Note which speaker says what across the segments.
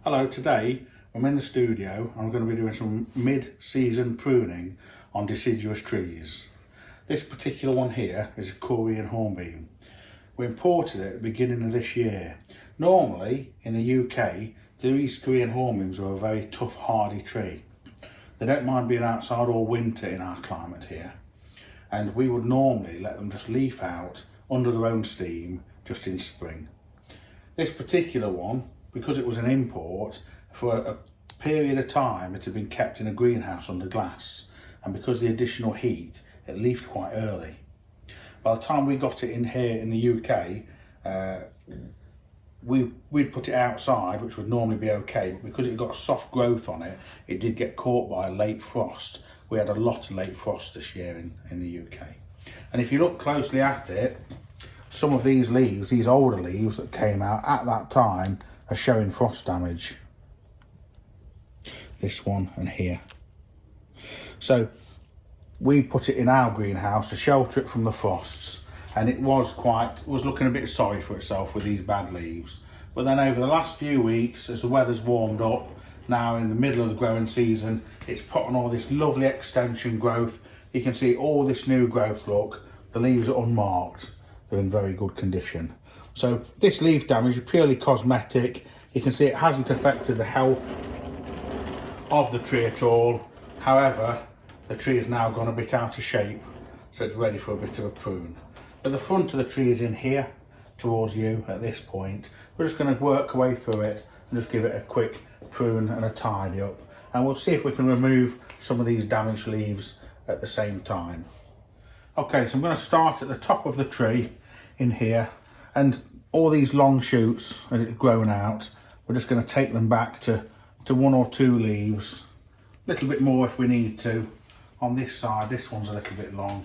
Speaker 1: Hello, today I'm in the studio. I'm going to be doing some mid-season pruning on deciduous trees. This particular one here is a Korean Hornbeam. We imported it at the beginning of this year. Normally in the UK, these Korean Hornbeams are a very tough, hardy tree. They don't mind being outside all winter in our climate here. And we would normally let them just leaf out under their own steam just in spring. This particular one, because it was an import, for a period of time it had been kept in a greenhouse under glass, and because of the additional heat it leafed quite early. By the time we got it in here in the UK, we'd put it outside, which would normally be okay, but because it got soft growth on it, it did get caught by a late frost. We had a lot of late frost this year in the UK. And if you look closely at it, some of these leaves, these older leaves that came out at that time, are showing frost damage. This one and here. So we put it in our greenhouse to shelter it from the frosts, and it was looking a bit sorry for itself with these bad leaves. But then over the last few weeks, as the weather's warmed up, now in the middle of the growing season, it's put on all this lovely extension growth. You can see all this new growth. Look, the leaves are unmarked. They're in very good condition. So this leaf damage is purely cosmetic. You can see it hasn't affected the health of the tree at all. However, the tree has now gone a bit out of shape, so it's ready for a bit of a prune. But the front of the tree is in here towards you at this point. We're just going to work our way through it and just give it a quick prune and a tidy up. And we'll see if we can remove some of these damaged leaves at the same time. Okay, so I'm going to start at the top of the tree in here, and all these long shoots as it's grown out, we're just going to take them back to one or two leaves, a little bit more if we need to. On this side, this one's a little bit long,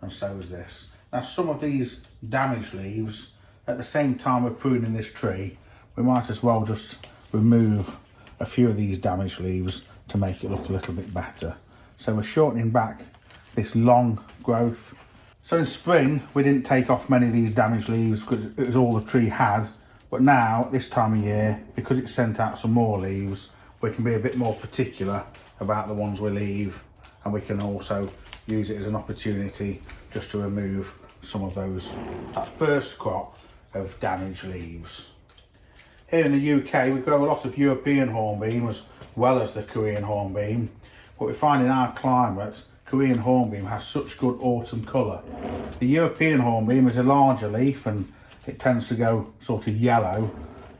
Speaker 1: and so is this. Now some of these damaged leaves, at the same time we're pruning this tree, we might as well just remove a few of these damaged leaves to make it look a little bit better. So we're shortening back this long growth. So in spring we didn't take off many of these damaged leaves because it was all the tree had, but now at this time of year, because it's sent out some more leaves, we can be a bit more particular about the ones we leave, and we can also use it as an opportunity just to remove some of that first crop of damaged leaves. Here in the UK we grow a lot of European Hornbeam as well as the Korean Hornbeam, but we find in our climate Korean Hornbeam has such good autumn colour. The European Hornbeam is a larger leaf and it tends to go sort of yellow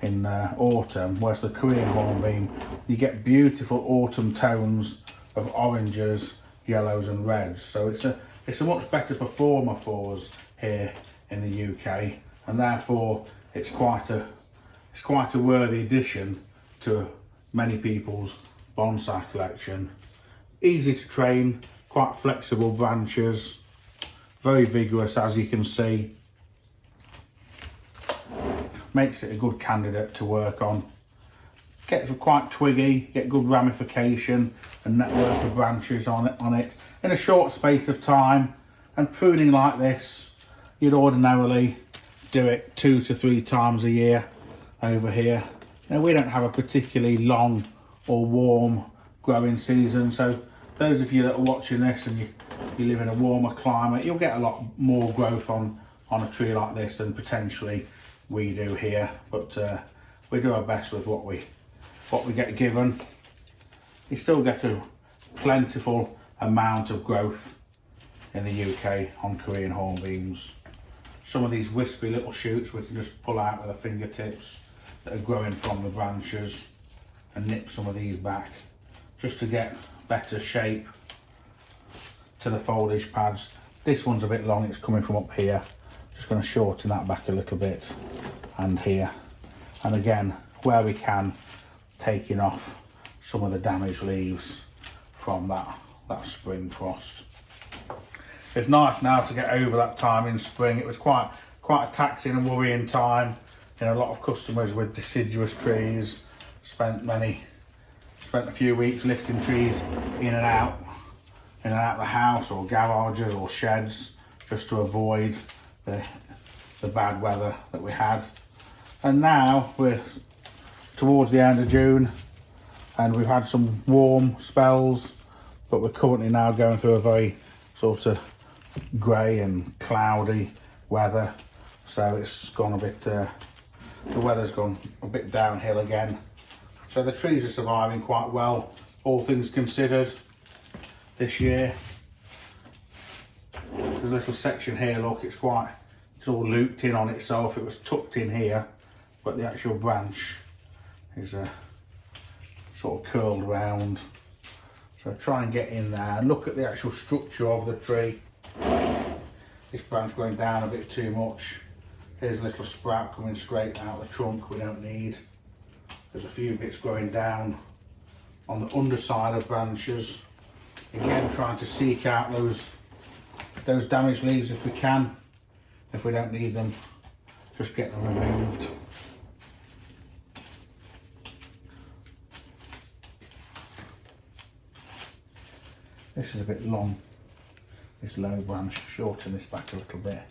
Speaker 1: in autumn, whereas the Korean Hornbeam, you get beautiful autumn tones of oranges, yellows and reds. So it's a much better performer for us here in the UK, and therefore it's quite a worthy addition to many people's bonsai collection. Easy to train, quite flexible branches, very vigorous as you can see. Makes it a good candidate to work on. Gets quite twiggy, get good ramification and network of branches on it in a short space of time. And pruning like this, you'd ordinarily do it 2 to 3 times a year over here. Now we don't have a particularly long or warm growing season, so those of you that are watching this and you live in a warmer climate, you'll get a lot more growth on a tree like this than potentially we do here. But we do our best with what we get given. You still get a plentiful amount of growth in the UK on Korean Hornbeams. Some of these wispy little shoots we can just pull out with our fingertips that are growing from the branches and nip some of these back just to get better shape to the foliage pads. This one's a bit long, it's coming from up here. Just going to shorten that back a little bit, and here, and again where we can, taking off some of the damaged leaves from that spring frost. It's nice now to get over that time in spring. It was quite a taxing and worrying time. You know, a lot of customers with deciduous trees spent a few weeks lifting trees in and out of the house or garages or sheds just to avoid the bad weather that we had. And now we're towards the end of June and we've had some warm spells, but we're currently now going through a very sort of grey and cloudy weather. So it's gone a bit, the weather's gone a bit downhill again. So the trees are surviving quite well, all things considered, this year. There's a little section here, look, it's all looped in on itself. It was tucked in here, but the actual branch is sort of curled around. So try and get in there and look at the actual structure of the tree. This branch going down a bit too much. Here's a little sprout coming straight out the trunk we don't need. There's a few bits growing down on the underside of branches. Again, trying to seek out those damaged leaves if we can. If we don't need them, just get them removed. This is a bit long, this low branch. Shorten this back a little bit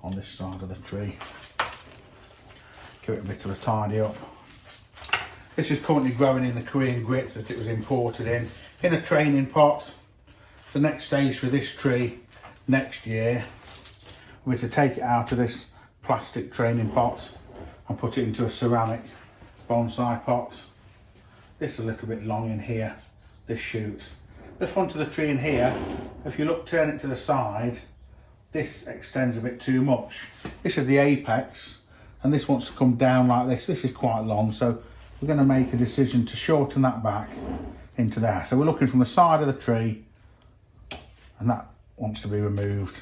Speaker 1: on this side of the tree. Give it a bit of a tidy up. This is currently growing in the Korean grit that it was imported in a training pot. The next stage for this tree next year will be to take it out of this plastic training pot and put it into a ceramic bonsai pot. This is a little bit long in here, this shoot. The front of the tree in here, if you look, turn it to the side, this extends a bit too much. This is the apex and this wants to come down like this. This is quite long, so we're going to make a decision to shorten that back into there. So we're looking from the side of the tree and that wants to be removed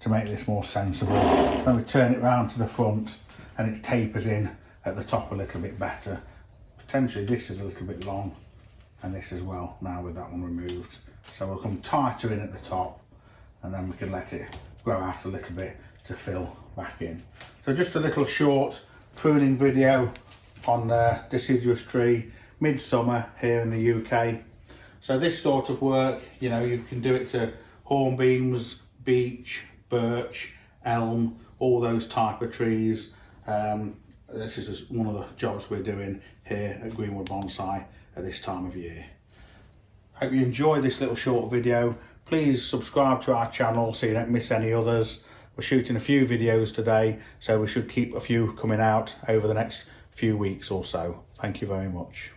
Speaker 1: to make this more sensible. Then we turn it round to the front and it tapers in at the top a little bit better. Potentially this is a little bit long and this as well, now with that one removed. So we'll come tighter in at the top and then we can let it grow out a little bit to fill back in. So just a little short pruning video on deciduous tree, midsummer here in the UK. So this sort of work, you know, you can do it to hornbeams, beech, birch, elm, all those type of trees. This is just one of the jobs we're doing here at Greenwood Bonsai at this time of year. Hope you enjoyed this little short video. Please subscribe to our channel so you don't miss any others. We're shooting a few videos today, so we should keep a few coming out over the next few weeks or so. Thank you very much.